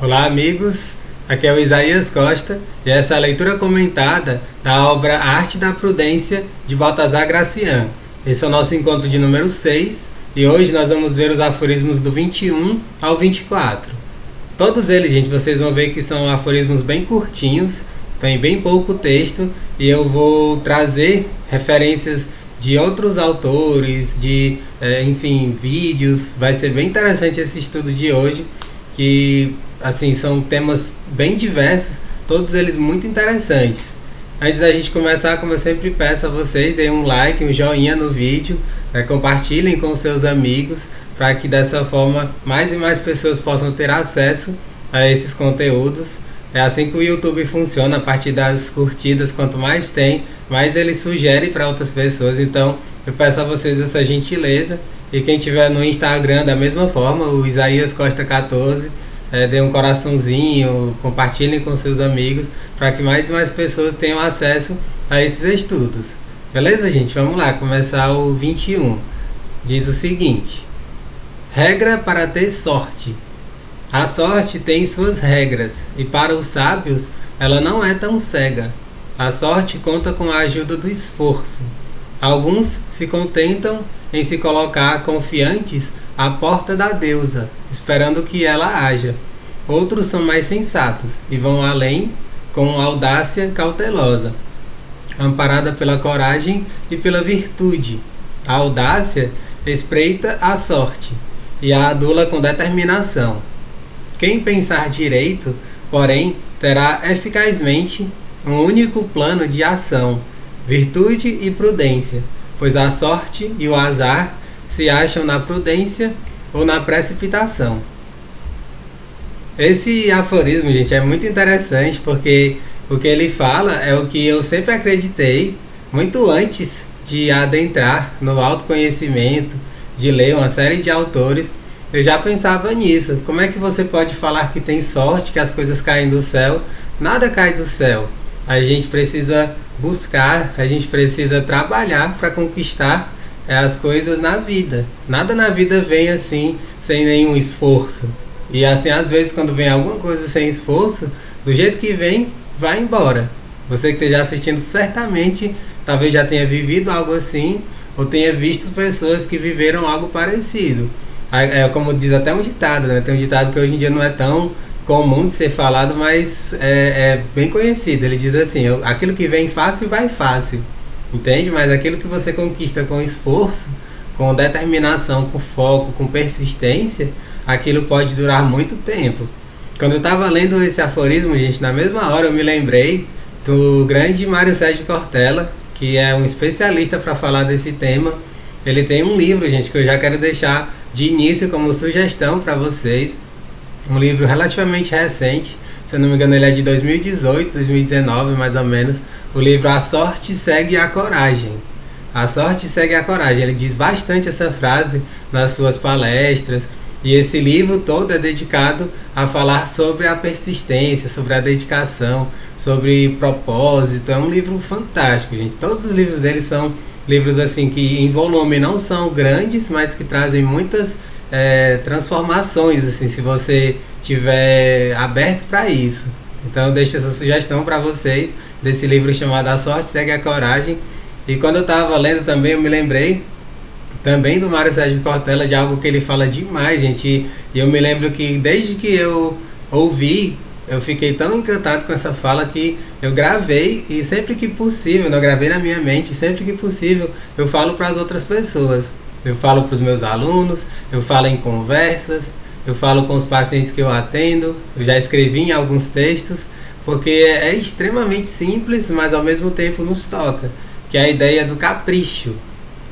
Olá, amigos. Aqui é o Isaías Costa e essa é a leitura comentada da obra Arte da Prudência de Baltazar Gracian. Esse é o nosso encontro de número 6 e hoje nós vamos ver os aforismos do 21 ao 24. Todos eles, gente, vocês vão ver que são aforismos bem curtinhos, tem bem pouco texto e eu vou trazer referências de outros autores, enfim, vídeos. Vai ser bem interessante esse estudo de hoje, que assim são temas bem diversos, todos eles muito interessantes. Antes da gente começar, como eu sempre peço a vocês, deem um like, um joinha no vídeo, compartilhem com seus amigos, para que dessa forma mais e mais pessoas possam ter acesso a esses conteúdos. É assim que o YouTube funciona, a partir das curtidas, quanto mais tem, mais ele sugere para outras pessoas. Então eu peço a vocês essa gentileza, e quem tiver no Instagram da mesma forma, o Isaías Costa 14, dê um coraçãozinho, compartilhem com seus amigos, para que mais e mais pessoas tenham acesso a esses estudos. Beleza, gente? Vamos lá, começar o 21. Diz o seguinte: regra para ter sorte. A sorte tem suas regras, e para os sábios ela não é tão cega. A sorte conta com a ajuda do esforço. Alguns se contentam em se colocar confiantes à porta da deusa, esperando que ela haja. Outros são mais sensatos e vão além com audácia cautelosa, amparada pela coragem e pela virtude. A audácia espreita a sorte e a adula com determinação. Quem pensar direito, porém, terá eficazmente um único plano de ação, virtude e prudência, pois a sorte e o azar se acham na prudência ou na precipitação. Esse aforismo, gente, é muito interessante, porque o que ele fala é o que eu sempre acreditei, muito antes de adentrar no autoconhecimento, de ler uma série de autores. Eu já pensava nisso. Como é que você pode falar que tem sorte, que as coisas caem do céu? Nada cai do céu. A gente precisa buscar, a gente precisa trabalhar para conquistar as coisas na vida. Nada na vida vem assim, sem nenhum esforço. E assim, às vezes, quando vem alguma coisa sem esforço, do jeito que vem, vai embora. Você que esteja assistindo, certamente, talvez já tenha vivido algo assim, ou tenha visto pessoas que viveram algo parecido. É como diz até um ditado, né? Tem um ditado que hoje em dia não é tão comum de ser falado, mas é bem conhecido. Ele diz assim: aquilo que vem fácil, vai fácil. Entende? Mas aquilo que você conquista com esforço, com determinação, com foco, com persistência, aquilo pode durar muito tempo. Quando eu estava lendo esse aforismo, gente, na mesma hora eu me lembrei do grande Mário Sérgio Cortella, que é um especialista para falar desse tema. Ele tem um livro, gente, que eu já quero deixar de início como sugestão para vocês. Um livro relativamente recente, se eu não me engano ele é de 2018, 2019 mais ou menos. O livro A Sorte Segue a Coragem. A sorte segue a coragem. Ele diz bastante essa frase nas suas palestras. E esse livro todo é dedicado a falar sobre a persistência, sobre a dedicação, sobre propósito. É um livro fantástico, gente. Todos os livros dele são livros assim que em volume não são grandes, mas que trazem muitas transformações, assim, se você tiver aberto para isso. Então eu deixo essa sugestão para vocês desse livro chamado A Sorte Segue a Coragem. E quando eu estava lendo também, eu me lembrei também do Mário Sérgio Cortella, de algo que ele fala demais, gente. E eu me lembro que desde que eu ouvi, eu fiquei tão encantado com essa fala que eu gravei, e sempre que possível, eu gravei na minha mente, sempre que possível eu falo para as outras pessoas. Eu falo para os meus alunos, eu falo em conversas, eu falo com os pacientes que eu atendo, eu já escrevi em alguns textos, porque é extremamente simples, mas ao mesmo tempo nos toca, que é a ideia do capricho.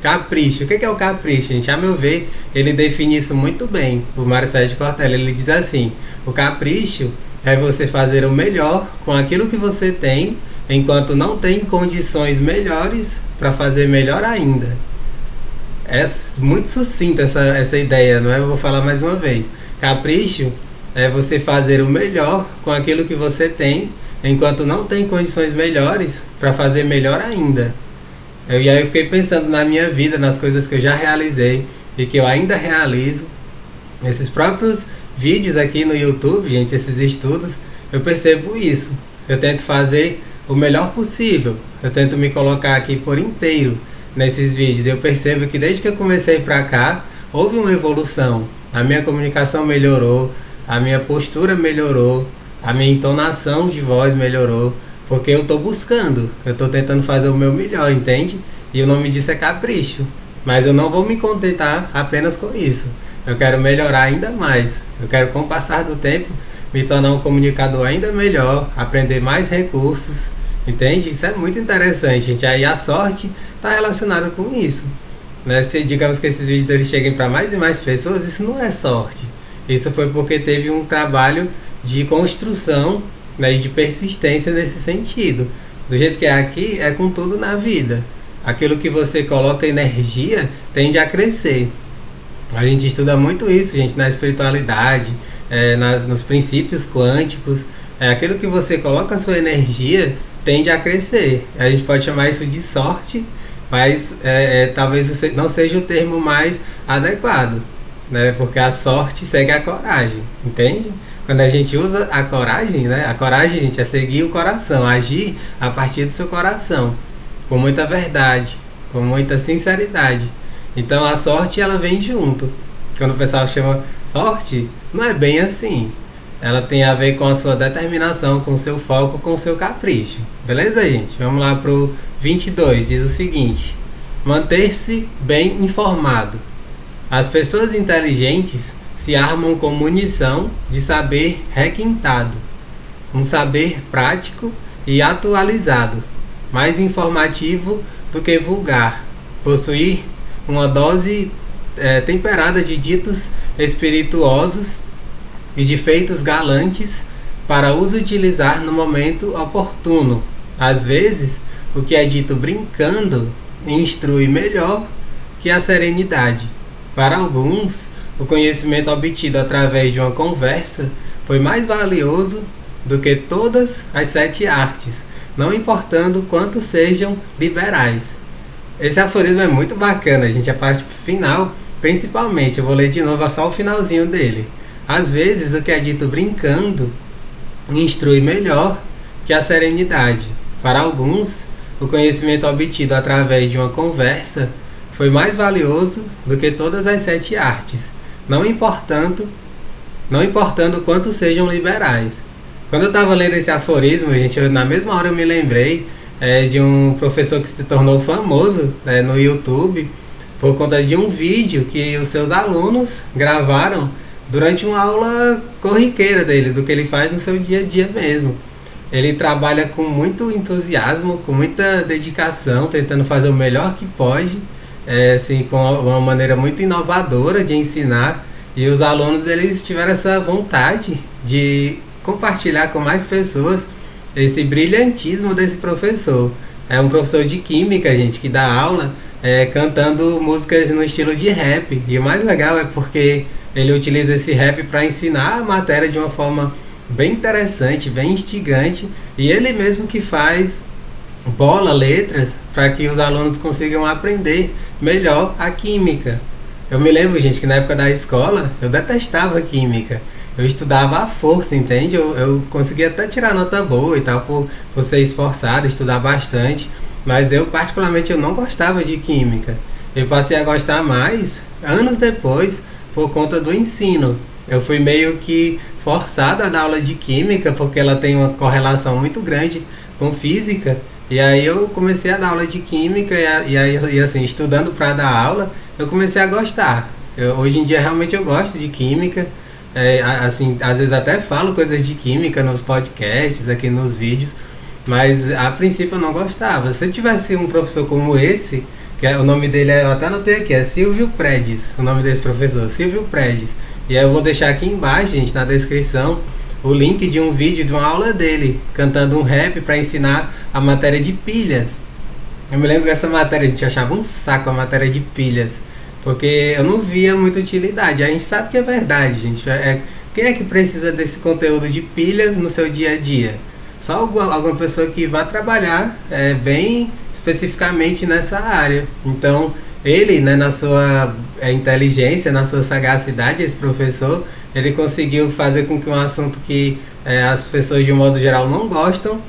Capricho. O que é o capricho, gente? A meu ver, ele define isso muito bem. O Mário Sérgio Cortella, ele diz assim: o capricho é você fazer o melhor com aquilo que você tem, enquanto não tem condições melhores para fazer melhor ainda. É muito sucinta essa ideia, não é? Eu vou falar mais uma vez. Capricho é você fazer o melhor com aquilo que você tem, enquanto não tem condições melhores para fazer melhor ainda. E aí eu fiquei pensando na minha vida, nas coisas que eu já realizei e que eu ainda realizo. Esses próprios vídeos aqui no YouTube, gente, esses estudos, eu percebo isso. Eu tento fazer o melhor possível. Eu tento me colocar aqui por inteiro nesses vídeos. Eu percebo que desde que eu comecei pra cá, houve uma evolução. A minha comunicação melhorou, a minha postura melhorou, a minha entonação de voz melhorou, porque eu tô buscando, eu tô tentando fazer o meu melhor, entende? E o nome disso é capricho. Mas eu não vou me contentar apenas com isso. Eu quero melhorar ainda mais. Eu quero, com o passar do tempo, me tornar um comunicador ainda melhor, aprender mais recursos, entende? Isso é muito interessante, gente. Aí a sorte está relacionada com isso, né? Se digamos que esses vídeos eles cheguem para mais e mais pessoas, isso não é sorte. Isso foi porque teve um trabalho de construção, né, e de persistência nesse sentido. Do jeito que é aqui, é com tudo na vida. Aquilo que você coloca energia tende a crescer. A gente estuda muito isso, gente, na espiritualidade, nos princípios quânticos. Aquilo que você coloca a sua energia tende a crescer. A gente pode chamar isso de sorte, mas talvez não seja o termo mais adequado, né? Porque a sorte segue a coragem, entende? Quando a gente usa a coragem, né? A coragem, gente, é seguir o coração, agir a partir do seu coração, com muita verdade, com muita sinceridade. Então a sorte ela vem junto. Quando o pessoal chama sorte, não é bem assim. Ela tem a ver com a sua determinação, com o seu foco, com o seu capricho. Beleza, gente? Vamos lá pro 22. Diz o seguinte: manter-se bem informado. As pessoas inteligentes se armam com munição de saber requintado, um saber prático e atualizado, mais informativo do que vulgar, possuir uma dose temperada de ditos espirituosos e de feitos galantes para os utilizar no momento oportuno. Às vezes, o que é dito brincando instrui melhor que a serenidade. Para alguns, o conhecimento obtido através de uma conversa foi mais valioso do que todas as 7 artes, não importando quanto sejam liberais. Esse aforismo é muito bacana, gente. A parte final, principalmente, eu vou ler de novo só o finalzinho dele. Às vezes, o que é dito brincando instrui melhor que a serenidade. Para alguns, o conhecimento obtido através de uma conversa foi mais valioso do que todas as 7 artes, não importando quanto sejam liberais. Quando eu estava lendo esse aforismo, gente, na mesma hora eu me lembrei de um professor que se tornou famoso no YouTube por conta de um vídeo que os seus alunos gravaram durante uma aula corriqueira dele, do que ele faz no seu dia a dia mesmo. Ele trabalha com muito entusiasmo, com muita dedicação, tentando fazer o melhor que pode, assim, com uma maneira muito inovadora de ensinar, e os alunos eles tiveram essa vontade de compartilhar com mais pessoas esse brilhantismo desse professor. É um professor de química, gente, que dá aula cantando músicas no estilo de rap, e o mais legal é porque ele utiliza esse rap para ensinar a matéria de uma forma bem interessante, bem instigante, e ele mesmo que faz bola letras para que os alunos consigam aprender melhor a química. Eu me lembro, gente, que na época da escola eu detestava química. Eu estudava à força, entende? Eu conseguia até tirar nota boa e tal, por ser esforçado, estudar bastante, mas eu particularmente eu não gostava de química. Eu passei a gostar mais anos depois por conta do ensino. Eu fui meio que forçado a dar aula de química porque ela tem uma correlação muito grande com física. E aí eu comecei a dar aula de química e assim, estudando para dar aula, eu comecei a gostar. Hoje em dia realmente eu gosto de química. Assim, às vezes até falo coisas de química nos podcasts, aqui nos vídeos, mas a princípio eu não gostava. Se eu tivesse um professor como esse, o nome dele eu até anotei aqui, é Silvio Predes, o nome desse professor, Silvio Predes. E aí eu vou deixar aqui embaixo, gente, na descrição, o link de um vídeo de uma aula dele, cantando um rap para ensinar a matéria de pilhas. Eu me lembro que essa matéria, a gente achava um saco a matéria de pilhas, porque eu não via muita utilidade. A gente sabe que é verdade, gente. Quem é que precisa desse conteúdo de pilhas no seu dia a dia? Só alguma pessoa que vá trabalhar bem especificamente nessa área. Então, ele, né, na sua inteligência, na sua sagacidade, esse professor, ele conseguiu fazer com que um assunto que as pessoas de um modo geral não gostam,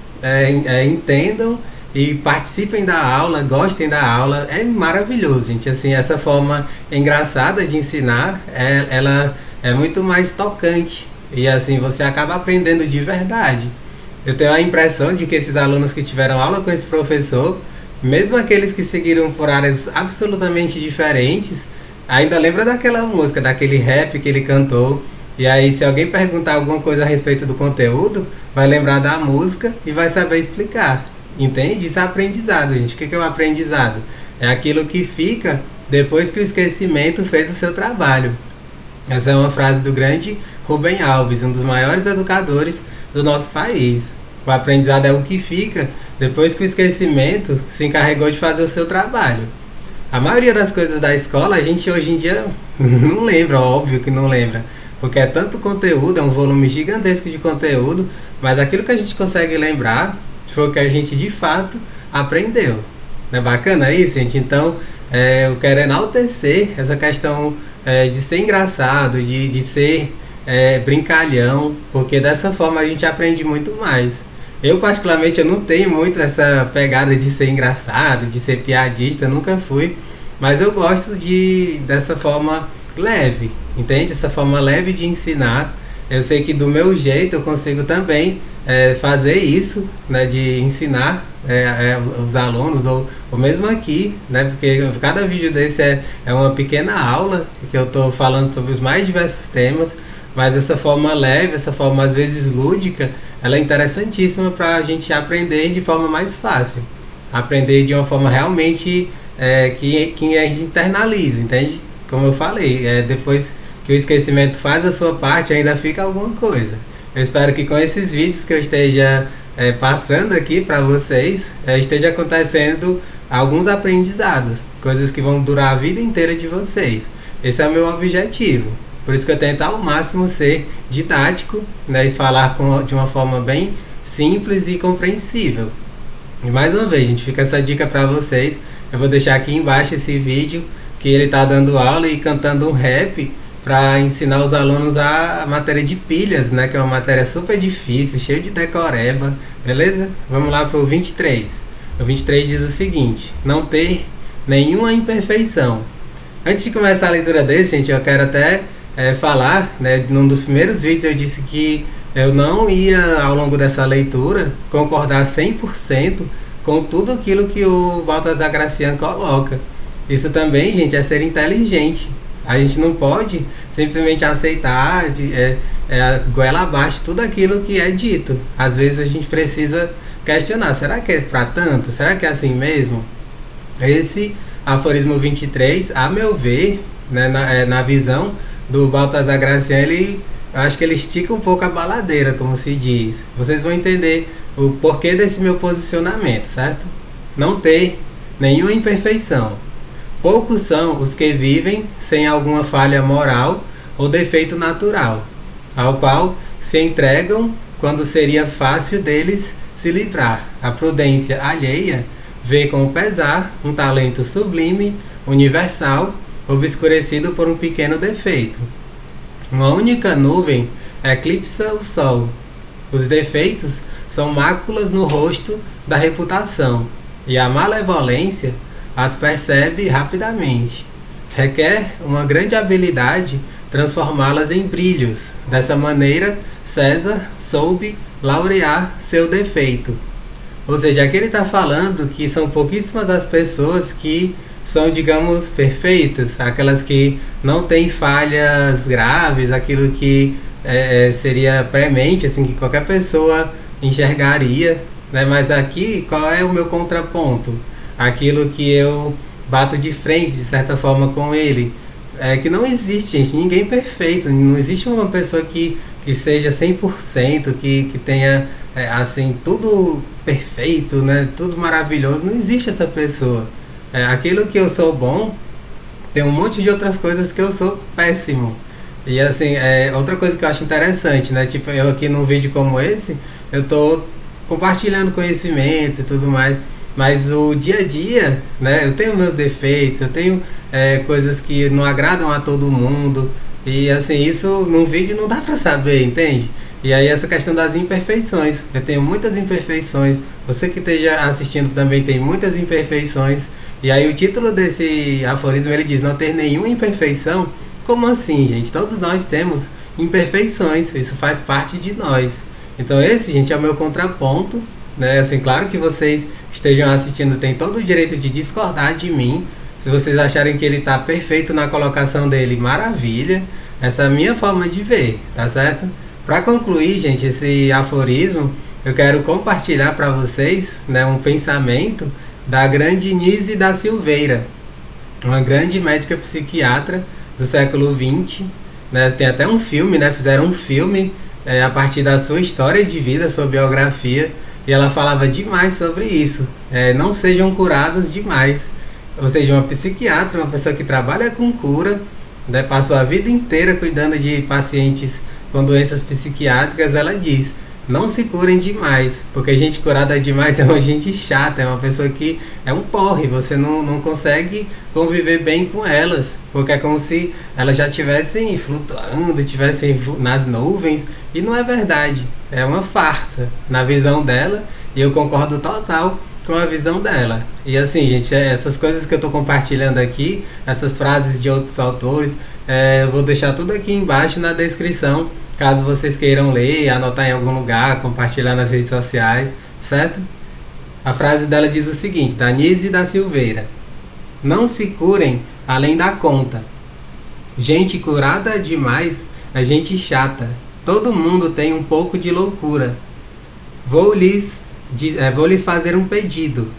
entendam e participem da aula, gostem da aula. É maravilhoso, gente. Assim, essa forma engraçada de ensinar, ela é muito mais tocante e assim você acaba aprendendo de verdade. Eu tenho a impressão de que esses alunos que tiveram aula com esse professor, mesmo aqueles que seguiram por áreas absolutamente diferentes, ainda lembra daquela música, daquele rap que ele cantou. E aí, se alguém perguntar alguma coisa a respeito do conteúdo, vai lembrar da música e vai saber explicar. Entende? Isso é aprendizado, gente. O que é o aprendizado? É aquilo que fica depois que o esquecimento fez o seu trabalho. Essa é uma frase do grande Rubem Alves, um dos maiores educadores do nosso país. O aprendizado é o que fica depois que o esquecimento se encarregou de fazer o seu trabalho. A maioria das coisas da escola a gente hoje em dia não lembra, óbvio que não lembra, porque é tanto conteúdo, é um volume gigantesco de conteúdo, mas aquilo que a gente consegue lembrar foi o que a gente de fato aprendeu. Não é bacana isso, gente? Então, eu quero enaltecer essa questão de ser engraçado, de ser brincalhão, porque dessa forma a gente aprende muito mais. Eu particularmente eu não tenho muito essa pegada de ser engraçado, de ser piadista, nunca fui, mas eu gosto dessa forma leve, entende? Essa forma leve de ensinar. Eu sei que do meu jeito eu consigo também fazer isso, né, de ensinar os alunos, ou mesmo aqui, né, porque cada vídeo desse é uma pequena aula que eu estou falando sobre os mais diversos temas, mas essa forma leve, essa forma às vezes lúdica, ela é interessantíssima para a gente aprender de forma mais fácil, aprender de uma forma realmente que a gente internaliza, entende? Como eu falei, depois que o esquecimento faz a sua parte, ainda fica alguma coisa. Eu espero que com esses vídeos que eu esteja passando aqui para vocês, esteja acontecendo alguns aprendizados, coisas que vão durar a vida inteira de vocês. Esse é o meu objetivo. Por isso que eu tento ao máximo ser didático, né, e falar de uma forma bem simples e compreensível. E mais uma vez, gente, fica essa dica para vocês. Eu vou deixar aqui embaixo esse vídeo que ele está dando aula e cantando um rap para ensinar os alunos a matéria de pilhas, né, que é uma matéria super difícil, cheio de decoreba, beleza? Vamos lá para o 23. O 23 diz o seguinte: não ter nenhuma imperfeição. Antes de começar a leitura desse, gente, eu quero até falar, né, num dos primeiros vídeos eu disse que eu não ia, ao longo dessa leitura, concordar 100% com tudo aquilo que o Baltazar Gracian coloca. Isso também, gente, é ser inteligente. A gente não pode simplesmente aceitar goela abaixo tudo aquilo que é dito. Às vezes a gente precisa questionar, será que é para tanto? Será que é assim mesmo? Esse aforismo 23, a meu ver, né, na visão do Baltazar Gracian, eu acho que ele estica um pouco a baladeira, como se diz. Vocês vão entender o porquê desse meu posicionamento, certo? Não ter nenhuma imperfeição. Poucos são os que vivem sem alguma falha moral ou defeito natural, ao qual se entregam quando seria fácil deles se livrar. A prudência alheia vê com pesar um talento sublime, universal, obscurecido por um pequeno defeito. Uma única nuvem eclipsa o sol. Os defeitos são máculas no rosto da reputação, e a malevolência as percebe rapidamente. Requer uma grande habilidade transformá-las em brilhos. Dessa maneira, César soube laurear seu defeito. Ou seja, aqui ele está falando que são pouquíssimas as pessoas que são, digamos, perfeitas, aquelas que não têm falhas graves, aquilo que seria premente, assim, que qualquer pessoa enxergaria, né? Mas aqui, qual é o meu contraponto? Aquilo que eu bato de frente, de certa forma, com ele. É que não existe, gente, ninguém perfeito, não existe uma pessoa que seja 100%, que tenha, assim, tudo perfeito, né? Tudo maravilhoso, não existe essa pessoa. Aquilo que eu sou bom, tem um monte de outras coisas que eu sou péssimo. E assim, outra coisa que eu acho interessante, né? Tipo, eu aqui num vídeo como esse, eu tô compartilhando conhecimentos e tudo mais, mas o dia a dia, né? Eu tenho meus defeitos, eu tenho coisas que não agradam a todo mundo, E assim, isso num vídeo não dá pra saber, entende? E aí essa questão das imperfeições. Eu tenho muitas imperfeições. Você que esteja assistindo também tem muitas imperfeições. E aí o título desse aforismo ele diz: não ter nenhuma imperfeição. Como assim, gente? Todos nós temos imperfeições. Isso faz parte de nós. Então esse, gente, é o meu contraponto, né? Assim, claro que vocês que estejam assistindo têm todo o direito de discordar de mim. Se vocês acharem que ele está perfeito na colocação dele, maravilha. Essa é a minha forma de ver, tá certo? Para concluir, gente, esse aforismo, eu quero compartilhar para vocês, né, um pensamento da grande Nise da Silveira, uma grande médica psiquiatra do século XX. Né? Tem até um filme, né? Fizeram um filme a partir da sua história de vida, sua biografia, e ela falava demais sobre isso. Não sejam curados demais. Ou seja, uma psiquiatra, uma pessoa que trabalha com cura, né, passou a vida inteira cuidando de pacientes com doenças psiquiátricas, ela diz: não se curem demais, porque gente curada demais é uma gente chata, é uma pessoa que é um porre, você não consegue conviver bem com elas, porque é como se elas já estivessem flutuando, estivessem nas nuvens, e não é verdade, é uma farsa na visão dela, e eu concordo total com a visão dela. E assim, gente, essas coisas que eu estou compartilhando aqui, essas frases de outros autores, eu vou deixar tudo aqui embaixo na descrição, caso vocês queiram ler, anotar em algum lugar, compartilhar nas redes sociais, certo? A frase dela diz o seguinte, da Nise da Silveira: não se curem além da conta. Gente curada demais é gente chata. Todo mundo tem um pouco de loucura. Vou lhes fazer um pedido.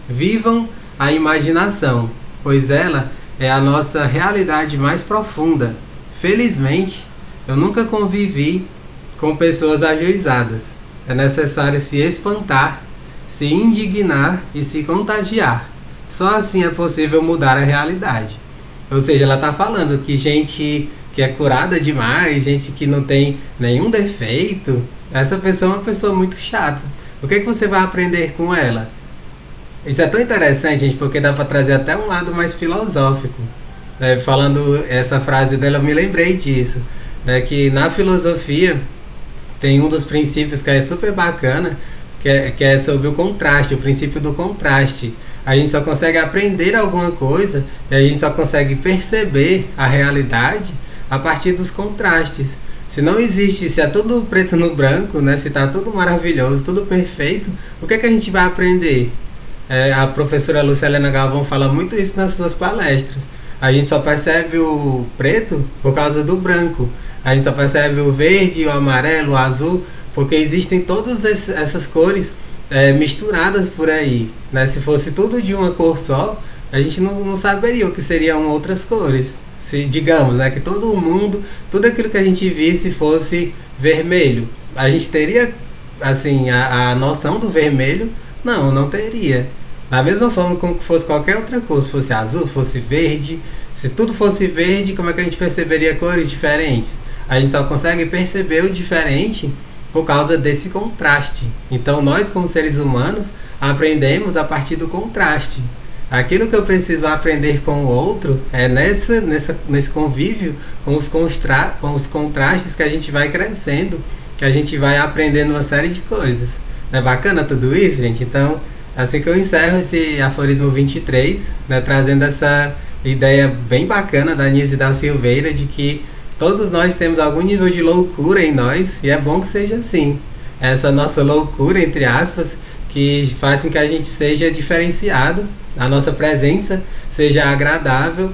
Vivam a imaginação, pois ela é a nossa realidade mais profunda. Felizmente, eu nunca convivi com pessoas ajuizadas. É necessário se espantar, se indignar e se contagiar. Só assim é possível mudar a realidade. Ou seja, ela está falando que gente que é curada demais, gente que não tem nenhum defeito, essa pessoa é uma pessoa muito chata. O que você vai aprender com ela? Isso é tão interessante, gente, porque dá para trazer até um lado mais filosófico. Falando essa frase dela, eu me lembrei disso. Que na filosofia tem um dos princípios que é super bacana, que é sobre o contraste, o princípio do contraste. A gente só consegue aprender alguma coisa e a gente só consegue perceber a realidade a partir dos contrastes. Se não existe, se é tudo preto no branco, né, se está tudo maravilhoso, tudo perfeito, o que a gente vai aprender? A professora Lúcia Helena Galvão fala muito isso nas suas palestras. A gente só percebe o preto por causa do branco. A gente só percebe o verde, o amarelo, o azul, porque existem todas essas cores misturadas por aí. Né? Se fosse tudo de uma cor só, a gente não saberia o que seriam outras cores. Se digamos, né, que todo mundo, tudo aquilo que a gente visse fosse vermelho, a gente teria assim a noção do vermelho? Não teria. Da mesma forma como que fosse qualquer outra cor, se fosse azul, fosse verde, se tudo fosse verde, como é que a gente perceberia cores diferentes? A gente só consegue perceber o diferente por causa desse contraste. Então nós, como seres humanos, aprendemos a partir do contraste. Aquilo que eu preciso aprender com o outro é nesse convívio com os contrastes que a gente vai crescendo, que a gente vai aprendendo uma série de coisas. Não é bacana tudo isso, gente? Então, assim que eu encerro esse aforismo 23, né, trazendo essa ideia bem bacana da Nise da Silveira de que todos nós temos algum nível de loucura em nós, e é bom que seja assim. Essa nossa loucura, entre aspas, que faz com que a gente seja diferenciado, a nossa presença seja agradável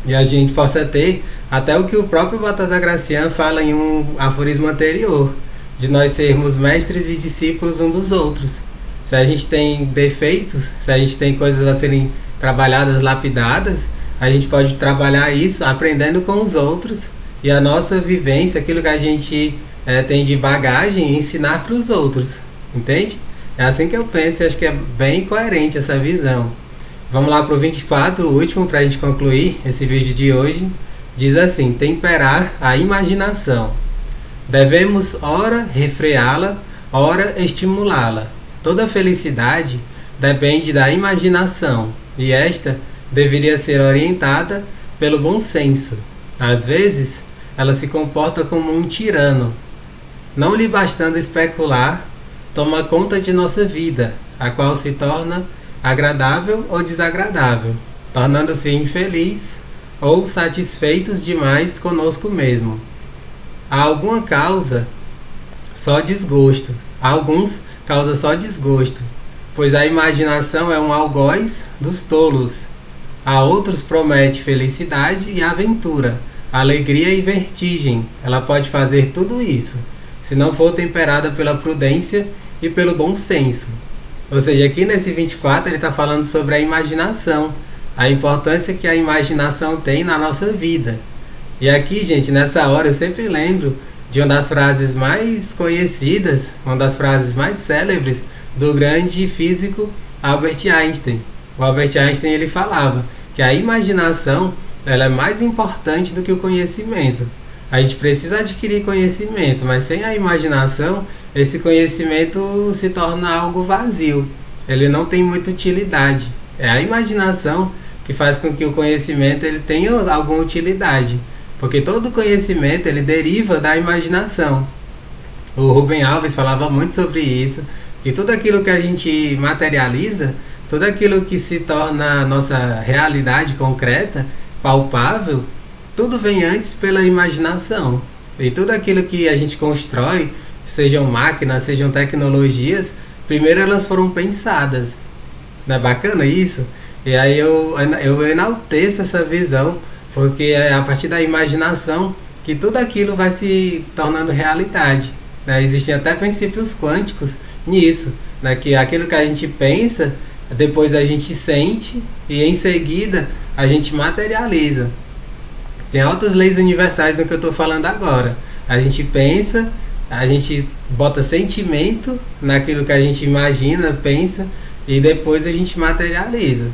e a gente possa ter até o que o próprio Baltasar Gracian fala em um aforismo anterior, de nós sermos mestres e discípulos um dos outros. Se a gente tem defeitos, se a gente tem coisas a serem trabalhadas, lapidadas, a gente pode trabalhar isso aprendendo com os outros e a nossa vivência, aquilo que a gente tem de bagagem, ensinar para os outros, entende? É assim que eu penso e acho que é bem coerente essa visão. Vamos lá para o 24, o último, para a gente concluir esse vídeo de hoje. Diz assim: temperar a imaginação. Devemos ora refreá-la, ora estimulá-la. Toda felicidade depende da imaginação e esta deveria ser orientada pelo bom senso. Às vezes, ela se comporta como um tirano. Não lhe bastando especular, toma conta de nossa vida, a qual se torna agradável ou desagradável, tornando-se infeliz ou satisfeitos demais conosco mesmo. Há alguma causa só desgosto, a alguns causa só desgosto, pois a imaginação é um algoz dos tolos. A outros promete felicidade e aventura, alegria e vertigem. Ela pode fazer tudo isso, se não for temperada pela prudência e pelo bom senso. Ou seja, aqui nesse 24 ele está falando sobre a imaginação, a importância que a imaginação tem na nossa vida. E aqui, gente, nessa hora eu sempre lembro de uma das frases mais conhecidas, uma das frases mais célebres do grande físico Albert Einstein. O Albert Einstein ele falava que a imaginação ela é mais importante do que o conhecimento. A gente precisa adquirir conhecimento, mas sem a imaginação, esse conhecimento se torna algo vazio. Ele não tem muita utilidade. É a imaginação que faz com que o conhecimento ele tenha alguma utilidade. Porque todo conhecimento ele deriva da imaginação. O Rubem Alves falava muito sobre isso, que tudo aquilo que a gente materializa, tudo aquilo que se torna nossa realidade concreta, palpável, tudo vem antes pela imaginação. E tudo aquilo que a gente constrói, sejam máquinas, sejam tecnologias, primeiro elas foram pensadas. Não é bacana isso? E aí eu enalteço essa visão, porque é a partir da imaginação que tudo aquilo vai se tornando realidade. Né? Existem até princípios quânticos nisso, né? Que aquilo que a gente pensa, depois a gente sente e em seguida a gente materializa. Tem altas leis universais do que eu estou falando agora. A gente pensa, a gente bota sentimento naquilo que a gente imagina, pensa, e depois a gente materializa.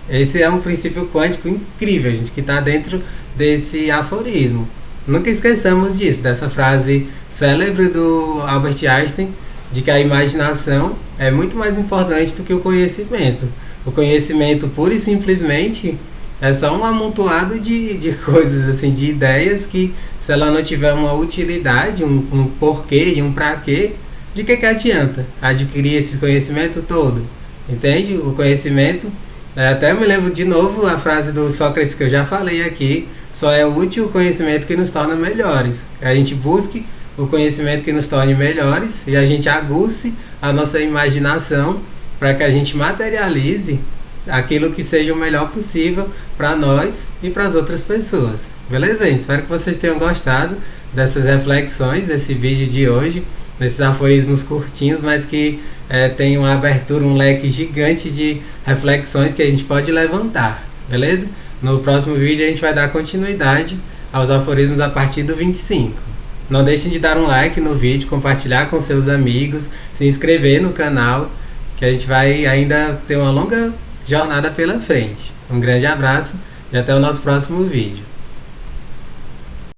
Esse é um princípio quântico incrível, gente, que está dentro desse aforismo. Nunca esqueçamos disso, dessa frase célebre do Albert Einstein, de que a imaginação é muito mais importante do que o conhecimento. O conhecimento, pura e simplesmente, é só um amontoado de coisas, assim, de ideias que, se ela não tiver uma utilidade, um porquê e um pra quê, de que adianta adquirir esse conhecimento todo? Entende? O conhecimento, até eu me lembro de novo a frase do Sócrates que eu já falei aqui, só é útil o conhecimento que nos torna melhores. A gente busque o conhecimento que nos torne melhores e a gente aguce a nossa imaginação para que a gente materialize aquilo que seja o melhor possível para nós e para as outras pessoas. Beleza, gente? Espero que vocês tenham gostado dessas reflexões, desse vídeo de hoje, desses aforismos curtinhos, mas que tem uma abertura, um leque gigante de reflexões que a gente pode levantar. Beleza? No próximo vídeo a gente vai dar continuidade aos aforismos a partir do 25. Não deixem de dar um like no vídeo, compartilhar com seus amigos, se inscrever no canal, que a gente vai ainda ter uma longa jornada pela frente. Um grande abraço e até o nosso próximo vídeo.